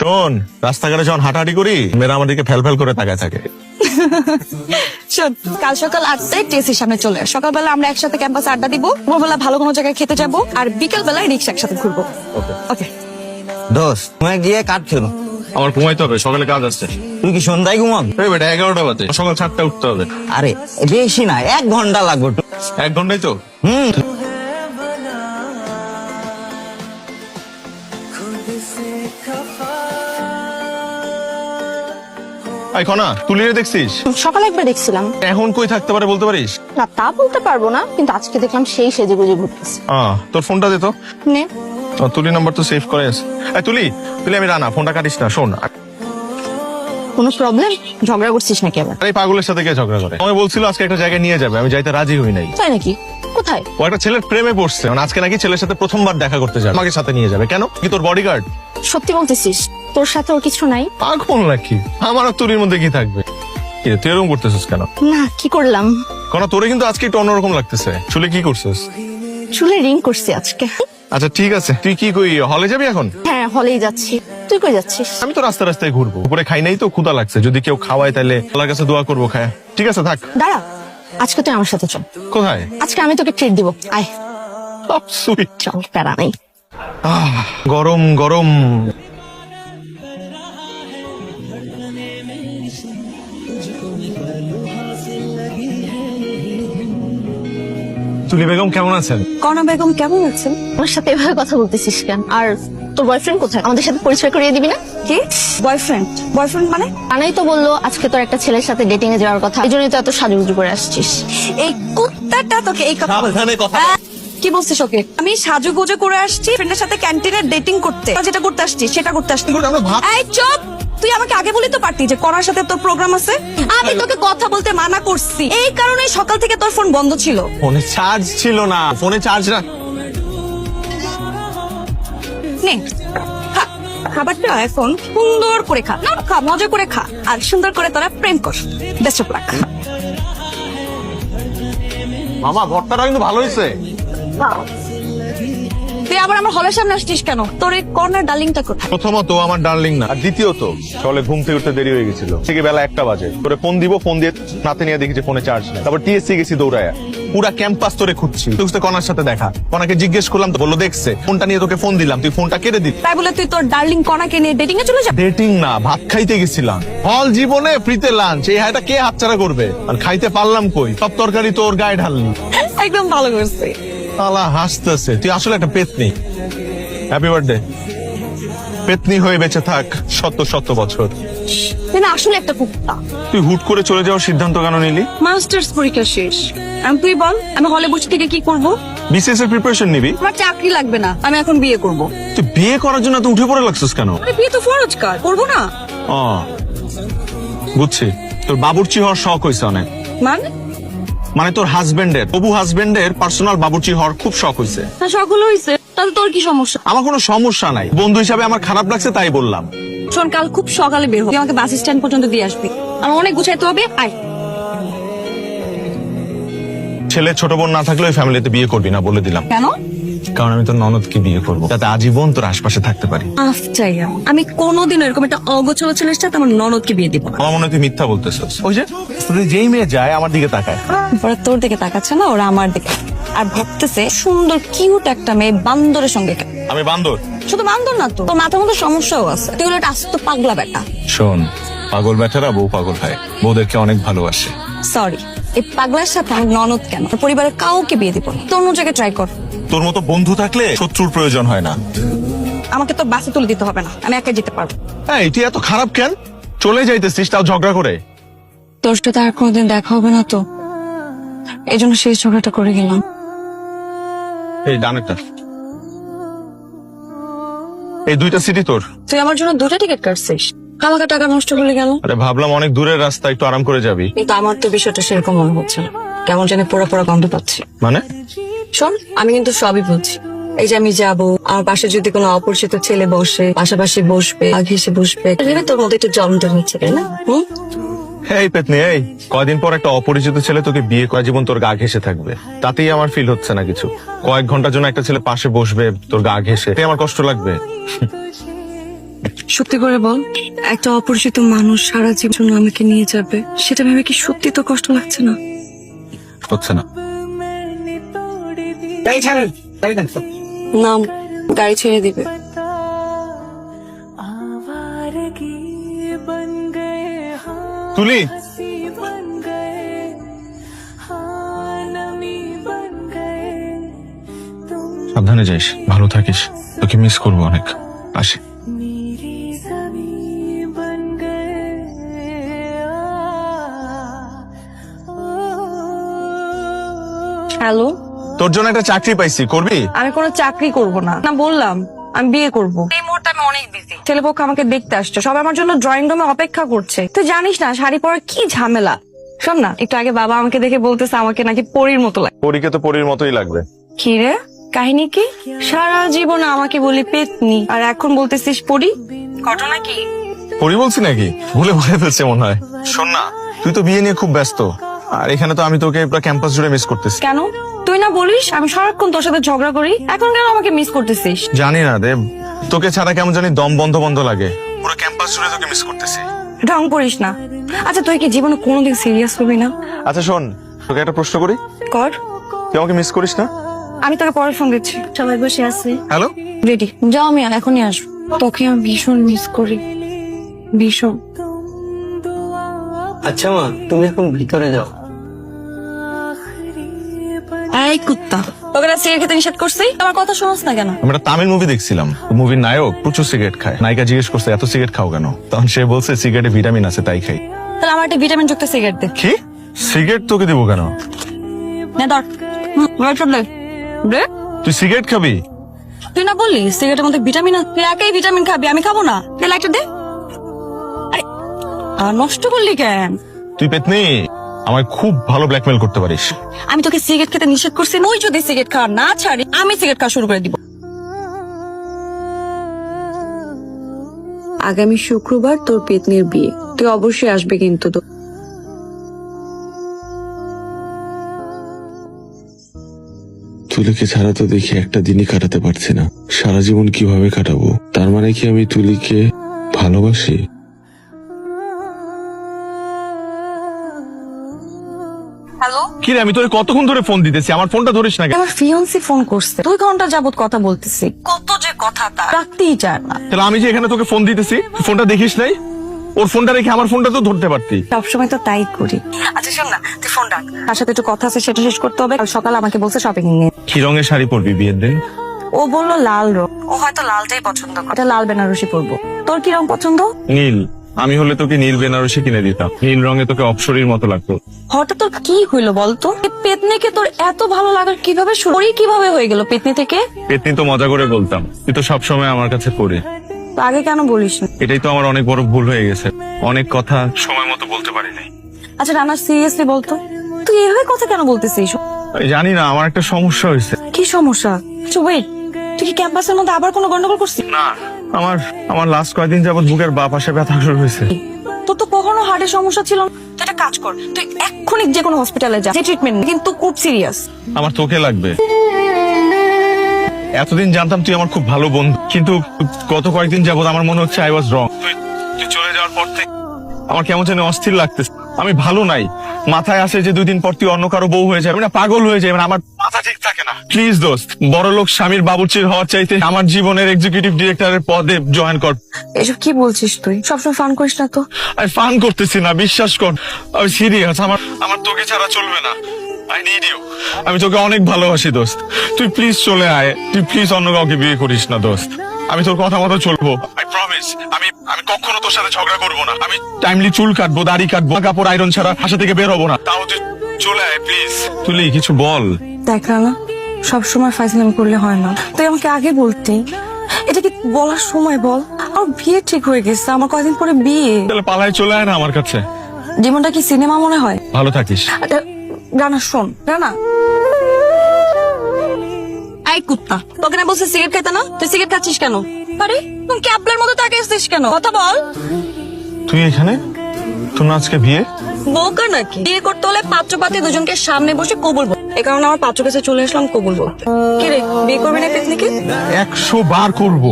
শোন, রাস্তাঘাটে যখন হাঁটাহাঁটি করি মেয়েরা আমার দিকে ফেল ফেল করে তাকায় থাকে। শোন, কাল সকাল 8টায় টিএসসির সামনে চলে আস। সকালবেলা আমরা একসাথে ক্যাম্পাসে আড্ডা দিব, ভোরবেলা ভালো কোনো জায়গায় খেতে যাবো, আর বিকেল বেলায় রিক্সা একসাথে ঘুরবো। ওকে দোস্ত তুমি গিয়ে কাট খেলো। আমার ঘুমাইতে হবে, সকালে কাজ আসছে। তুই কি সন্ধ্যায় ঘুমাবি? এই বেটা 11টা বাজে, সকাল 7টায় উঠতে হবে। আরে বেশি না, 1 ঘন্টা লাগবে। 1 ঘন্টাই তো। এই কনা, তুলিয়ে দেখছিস? সকালে একবার দেখছিলাম। এখন কই থাকতে পারে বলতে পারিস? না তা বলতে পারবো না, কিন্তু আজকে দেখলাম সেই সেজেগুজে ঘুরতেছে। তোর ফোনটা দে তো। নে। তুলি নাম্বার তো সেভ করে আছে। এই তুলি, আমি রানা, ফোনটা কাটিস না। শোন, কোনো প্রবলেম? ঝগড়া করছিস নাকি আবার? এই পাগলের সাথে কে ঝগড়া করে? আমি বলছিল আজকে একটা জায়গায় নিয়ে যাবে, আমি যাইতে রাজি হই নাই। তাই নাকি? কোথায়? ও একটা ছেলের প্রেমে পড়ছে, আজকে নাকি ছেলের সাথে প্রথমবার দেখা করতে যাবে, আমাকে সাথে নিয়ে যাবে। কেন, কি তোর বডিগার্ড? সত্যি বলতেছিস? তোর সাথে ওর কিছু নাই? পাগল নাকি? আমার আর তুলির মধ্যে কি থাকবে? কি রে, তুই এরকম করতেছিস কেন? না, কি করলাম? কনা, তোরে কিন্তু আজকে একটু অন্যরকম লাগতেছে। চুলে কি করছিস? চুলে রিং করছি আজকে। আচ্ছা ঠিক আছে, তুই কি কই হলে যাবি এখন? হ্যাঁ, হলেই যাচ্ছি। তুই কই যাচ্ছিস? আমি তো রাস্তায় রাস্তায় ঘুরবো, উপরে খাই নাই তো, ক্ষুধা লাগছে। যদি কেউ খাওয়ায় তাহলে আল্লাহর কাছে দোয়া করবো খায়। ঠিক আছে থাক। দাঁড়া, আজকে তুই আমার সাথে চল। কোথায়? আজকে আমি তোকে ট্রিট দিব, আয়। সুইট। চল, প্যারা নেই। গরম গরম। তুলি বেগম কেমন আছেন? কনা বেগম কেমন আছেন? আমার সাথে এভাবে কথা বলতেছিস কেন? আর তোর বয়ফ্রেন্ড কোথায়? আমাদের সাথে পরিচয় করিয়ে দিবি না? কি বয়ফ্রেন্ড? বয়ফ্রেন্ড মানে? আনাই তো বললো আজকে তোর একটা ছেলের সাথে ডেটিং এ যাওয়ার কথা, এই জন্যই তো এত সাজুগুজু করে আসছিস। এই কুত্তাটা তোকে এই কথা সাবধানে কথা। কি বলছিস ওকে? আমি সাজুগুজু করে আসছি ফ্রেন্ডের সাথে ক্যান্টিনে ডেটিং করতে। যেটা করতে আসছি সেটা করতে আসছি। এই চুপ! তুই আমাকে আগে বলি তো পারতি যে করার সাথে তোর প্রোগ্রাম আছে। আমি তোকে কথা বলতে মানা করছি, এই কারণে সকাল থেকে তোর ফোন বন্ধ ছিল। ফোনে চার্জ ছিল না, ফোনে চার্জ রাখ। নে খা, খাবারটা এখন সুন্দর করে খা। না খা, মজা করে খা, আর সুন্দর করে তোরা প্রেম কর। Best of luck. মামা, ভর্তাটা কিন্তু ভালো হয়েছে। তুই আবার আমার হলের সামনে আসছিস কেন? তোর এই কর্নার ডার্লিংটা কোথায়? প্রথমত আমার ডার্লিং না, আর দ্বিতীয়ত সকালে ঘুম থেকে উঠতে দেরি হয়ে গেছিল। থেকে বেলা 1টা বাজে, তোরে ফোন দিব, ফোন দিয়ে নাতে নিয়ে দেখি যে ফোনে চার্জ নেই। তারপর টিএসসি গেছি দৌড়ায়, পুরা ক্যাম্পাস তোরে খুঁজছি। তুই কনার সাথে দেখা, কনাকে জিজ্ঞেস করলাম তো বললো দেখছে। ফোনটা নিয়ে তোকে ফোন দিলাম, তুই ফোনটা কেটে দিবি। তাই বলে তুই তোর ডার্লিং কনাকে নিয়ে ডেটিং এ চলে যাবি? ডেটিং না, ভাত খাইতে গেছিলাম। হল জীবনে ফ্রিতে লাঞ্চ, এই হাইটা কে হাতছাড়া করবে? আর খাইতে পারলাম কই, সব তরকারি তোর গায়ে ঢাললি। একদম ভালো করছিস। আলা হাসতেছে, তুই আসলে একটা পেতনি। Happy birthday. পেতনি হয়ে বেঁচে থাক শত শত বছর। তুই না আসলে একটা কুত্তা। তুই হুট করে চলে যাওয়ার সিদ্ধান্ত কেন নিলি? মাস্টার্স পরীক্ষা শেষ, আমি তুই বল আমি হলে বসে থেকে কি করব? বিসিএস এর প্রিপারেশন নিবি? আমার চাকরি লাগবে না, আমি এখন বিয়ে করব। তুই বিয়ে করার জন্য তুই উঠে পড়ে লাগছিস কেন? আরে বিয়ে তো ফরজ কাজ, করবো না? ও বুঝছি, তোর বাবুর্চি হওয়ার শখ হয়েছে অনেক। মানে তোর হাজবেন্ডের, তবু হাজবেন্ডের পার্সোনাল বাবুর্চি হওয়ার খুব শখ হয়েছে। না সকলো হয়েছে, তাহলে তোর কি সমস্যা? আমার কোনো সমস্যা নাই, বন্ধু হিসাবে আমার খারাপ লাগছে তাই বললাম। শোন, কাল খুব সকালে বের হবে, আমাকে বাস স্ট্যান্ড পর্যন্ত দিয়ে আসবি। আমার অনেক গুছাইতে হবে, আয়। ছেলে ছোট বোন না থাকলে ওই ফ্যামিলিতে বিয়ে করবি না বলে দিলাম। কেন? কারণ আমি তোর ননদকে বিয়ে করবো, যাতে আজীবন তোর আশপাশে থাকতে পারি। আফটাইয়া আমি কোনোদিন এরকম একটা অগোছলো ছেলের সাথে আমার ননদকে বিয়ে দিব না। আমার মনে হয় তুই মিথ্যা বলতেছিস। ওই যে যেই মেয়ে যায় আমার দিকে তাকায়, ওরা তোর দিকে তাকাচ্ছে না, ওরা আমার দিকে, আর ভাবতেছে সুন্দর কিউট একটা মেয়ে বান্দরের সঙ্গে। আমি বান্দর? শুধু বান্দর না তো, তোর মাথার মধ্যে সমস্যাও আছে। তুই হলো একটা আস্ত পাগলা বেটা। শোন, পাগল ব্যাটারা বউ পাগল হয়, বউদেরকে অনেক ভালোবাসে। সরি, এই পাগলার সাথে আমার ননদ কেন, তোর পরিবারের কাউকে বিয়ে দিব না। তো অন্য জায়গায় ট্রাই কর। তোর মতো বন্ধু থাকলে শত্রুর প্রয়োজন হয় না। আমাকে তো বাসে তুলে দিতে হবে না, আমি একা যেতে পারবো। এই তুই এত খারাপ কেন? চলে যাইতেছিস তাও ঝগড়া করে? তোর সাথে আর কোনোদিন দেখা হবে না তো, এই জন্য শেষ ঝগড়াটা করে গেলাম। এই ডানেরটা, এই 2টা সিটি তোর। তুই আমার জন্য 2টা টিকিট কাটছিস, কালকে টাকা নষ্ট করে গেল। আরে ভাবলাম অনেক দূরের রাস্তা, একটু আরাম করে যাবি। কিন্তু আমার তো বিষয়টা সেরকম মনে হচ্ছে না, কেমন জানি পোড়া পোড়া গন্ধ পাচ্ছি। মানে? শোন, আমি কিন্তু সবই বলছি। এই যে আমি যাবো, আমার পাশে যদি কোনো অপরিচিত ছেলে বসে, পাশাপাশি বসবে, আগে এসে বসবে, ভেবে তোর মধ্যে একটু জমতে হচ্ছে, তাই না? এই পেতনি, এই কয়দিন পর একটা অপরিচিত ছেলে তোকে বিয়ে করা জীবন তোর গা ঘেসে থাকবে, তাতেই আমার ফিল হচ্ছে না কিছু। কয়েক ঘন্টার জন্য একটা ছেলে পাশে বসবে তোর গা ঘেসে, আমার কষ্ট লাগবে। সত্যি করে বল, একটা অপরিচিত মানুষ সারা জীবন আমাকে নিয়ে যাবে, সেটা ভেবে কি সত্যি তো কষ্ট লাগছে না? হচ্ছে না। না, গাড়ি ছেড়ে দিবে। তুলি, সাবধানে যাইস, ভালো থাকিস, তোকে মিস করবো অনেক। আসি। হ্যালো, তোর জন্য একটা চাকরি পাইছি, করবি? আমি কোনো চাকরি করব না। না বললাম আমি বিয়ে করব। এই মুহূর্তে আমি অনেক বিজি। ছেলেপক্ষ আমাকে দেখতে আসছে, সবাই আমার জন্য ড্রয়িং রুমে অপেক্ষা করছে। তুই জানিস না শাড়ি পরার কি ঝামেলা। শোন না, একটু আগে বাবা আমাকে দেখে বলতেছে আমাকে নাকি পরীর মতো লাগে। পরীকে তো পরীর মতোই লাগবে। কি রে, কাহিনী কি? সারা জীবনে আমাকে বলি পেতনি, আর এখন বলতেছিস পরী। ঘটনা কি? পরী বলছি নাকি? ভুলে ফেলছে মনে হয়। শোন না, তুই তো বিয়ে নিয়ে খুব ব্যস্ত, আর এখানে তো আমি তোকে পুরো ক্যাম্পাস জুড়ে মিস করতেছি। কেন? তুই না বলিস আমি সারাক্ষণ তোর সাথে ঝগড়া করি, এখন কেন আমাকে মিস করতেছিস? জানি না দেব, তোকে ছাড়া কেমন জানি দম বন্ধ বন্ধ লাগে। পুরো ক্যাম্পাস জুড়ে তোকে মিস করতেছি। ঢং করিস না। আচ্ছা তুই কি জীবনে কোনোদিন সিরিয়াস হবি না? আচ্ছা শোন, তোকে একটা প্রশ্ন করি, কর। তুই আমাকে মিস করিস না? আমি তোকে পরে ফোন দিচ্ছি। সবাই বসে আছে। হ্যালো, রেডি যাও, আমি এখনই আসবো। তোকে আমি ভীষণ মিস করি, ভীষণ। আচ্ছা মা, তুমি এখন ভিতরে যাও। এই কুত্তা, তোকে না সিগারেট খেতে নিষেধ করছি, আমার কথা শোনাস না কেন? আমি একটা তামিল মুভি দেখছিলাম, মুভির নায়ক প্রচুর সিগারেট খায়। নায়িকা জিজ্ঞেস করছে এত সিগারেট খাও কেন, তখন সে বলছে সিগারেটে ভিটামিন আছে তাই খাই। তাহলে আমার একটা ভিটামিন যুক্ত সিগারেট দে। কি? সিগারেট তোকে দিব কেন? নে ধর। দে। তুই সিগারেট খাবি? তুই না বললি সিগারেটের মধ্যে ভিটামিন আছে, তুই একাই ভিটামিন খাবি, আমি খাবো না। দে লাইটার দে। আরে আর নষ্ট করলি কেন? তুই পেতনি, আমায় খুব ভালো ব্ল্যাকমেল করতে পারিস। আমি তোকে সিগারেট খেতে নিষেধ করছি, তুই যদি সিগারেট খাওয়া না ছাড়ি আমি সিগারেট খাওয়া শুরু করে দিব। আগামী শুক্রবার তোর পেতনির বিয়ে, তুই অবশ্যই আসবে কিন্তু। তো তুলিকে ছাড়া তো দেখি একটা দিনই কাটাতে পারছি না। সারা জীবন কিভাবে কাটাবো? তার মানে কি আমি তুলিকে ভালোবাসি? হ্যালো, কি রে, আমি তোরে কতক্ষণ ধরে ফোন দিতেছি, আমার ফোনটা ধরিস না কেন? আমার ফিয়ন্সি ফোন করছে, 2 ঘন্টা যাবত কথা বলতেছি, কত যে কথা তার রাখতেই চায় না। তাহলে আমি যে এখানে তোকে ফোন দিতেছি, তুই ফোনটা দেখিস নাই? ওর ফোনটা রেখে আমার ফোনটা তো ধরতে পারতি। সবসময় তো তাই করি। আচ্ছা শোন না, তুই ফোন রাখ, তার সাথে একটু কথা আছে সেটা শেষ করতে হবে। কাল সকালে আমাকে বলছে শপিং নিয়ে। কি রঙের শাড়ি পরবি বিয়ের দিন? ও বললো লাল রং, ও হয়তো লালটাই পছন্দ করে। এটা লাল বেনারসি পরবো। তোর কি রং পছন্দ? নীল। আমি হলে তোকে নীল বেনারসি কিনে দিতাম, নীল রঙে তোকে অপসরীর মতো লাগতো। হঠাৎ তোর কি হইলো বলতো? এই পেতনিকে তোর এত ভালো লাগার কিভাবে শুরু? কিভাবে হয়ে গেল পেতনি থেকে? পেতনি তো মজা করে বলতাম, তুই তো সবসময় আমার কাছে পড়ে। তো আগে কেন বলিস না? এটাই তো আমার অনেক বড় ভুল হয়ে গেছে, অনেক কথা সময় মতো বলতে পারি নাই। আচ্ছা রানা, সিরিয়াসলি বলতো তুই এভাবে কথা কেন বলতেছিস? আমি জানি না, আমার একটা সমস্যা হয়েছে। কি সমস্যা? আচ্ছা ওয়েট, তুই কি ক্যাম্পাসের মধ্যে আবার কোনো গন্ডগোল করছিস? না, আমার আমার লাস্ট কয়েকদিন যাবত বুকের বাঁ পাশে ব্যথা শুরু হয়েছে। তোর তো কখনো হার্টের সমস্যা ছিল না। তুই একটা কাজ কর, তুই এক্ষুনি যে কোনো হসপিটালে যা, যে ট্রিটমেন্ট কিন্তু খুব সিরিয়াস। আমার তোকে লাগবে। এতদিন জানতাম তুই আমার খুব ভালো বন্ধু, কিন্তু গত কয়েকদিন যাবত আমার মনে হচ্ছে আই ওয়াজ রং। তুই চলে যাওয়ার পর থেকে আমার কেমন যেন অস্থির লাগতেছে। আমি ভালো নাই, মাথায় আসে যে 2 দিন পর তুই অন্য কারো বউ হয়ে যাবে, না পাগল হয়ে যাবে, আমার মাথা ঠিক থাকে না। প্লিজ দোস্ত, বড় লোক স্বামীর বাবুর্চির হওয়ার চাইতে আমার জীবনের এক্সিকিউটিভ ডিরেক্টরের পদে জয়েন কর। এসব কি বলছিস তুই? সবসময় ফান করিস না তো। আমি ফান করতেছি না, বিশ্বাস কর, আমি সিরিয়াস। আমার তোকে ছাড়া চলবে না। I need you. আমি তোকে অনেক ভালোবাসি দোস্ত, তুই প্লিজ চলে আয়। তুই প্লিজ অন্য কাউকে বিয়ে করিস না দোস্ত। আমি তোর কথা মতো চলবো, আই প্রমিস। আমি কখনো তোর সাথে ঝগড়া করবো না। আমি টাইমলি চুল কাটবো, দাড়ি কাটবো, কাপড় আয়রন ছাড়া বাসা থেকে বের হবো না। তাও তুই চলে আয় প্লিজ। তুলি কিছু বল। দেখ রানা, সবসময় ফাইজলামি করলে হয় না। তুই আমাকে আগে বলতি, এটা কি বলার সময় বল? আমার বিয়ে ঠিক হয়ে গেছে, আমার কয়েকদিন পরে বিয়ে। তাহলে পালায় চলে আয় না আমার কাছে। জীবনটা কি সিনেমা মনে হয়? ভালো থাকিস। আচ্ছা, রানা শোন, রানা। এই কুত্তা, তোকে না বলছে সিগারেট খেতে না? তুই সিগারেট খাচ্ছিস কেন? আরে তুমি ক্যাবলার মতো তাকিয়ে আসছিস কেন? কথা বল। তুই এখানে? তোর না আজকে বিয়ে? বোকা নাকি? বিয়ে করতে হলে পাত্রপাত্রী দুজনকে সামনে বসে কবুল বল। এই কারণে আমার পাত্র কাছে চলে আসলাম কবুল বলতে। কি রে, বিয়ে করবি না পেতনিকে? 100 বার করবো।